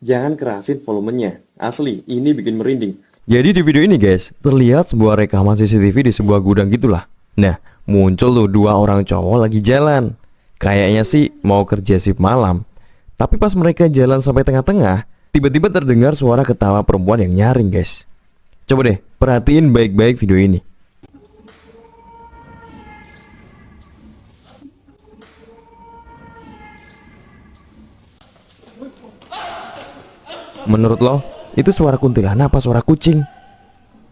Jangan kerasin volumenya. Asli, ini bikin merinding. Jadi di video ini guys, terlihat sebuah rekaman CCTV di sebuah gudang gitulah. Nah, muncul tuh dua orang cowok lagi jalan. Kayaknya sih mau kerja shift malam. Tapi pas mereka jalan sampai tengah-tengah, tiba-tiba terdengar suara ketawa perempuan yang nyaring guys. Coba deh, perhatiin baik-baik video ini. Menurut lo, itu suara kuntilanak apa suara kucing?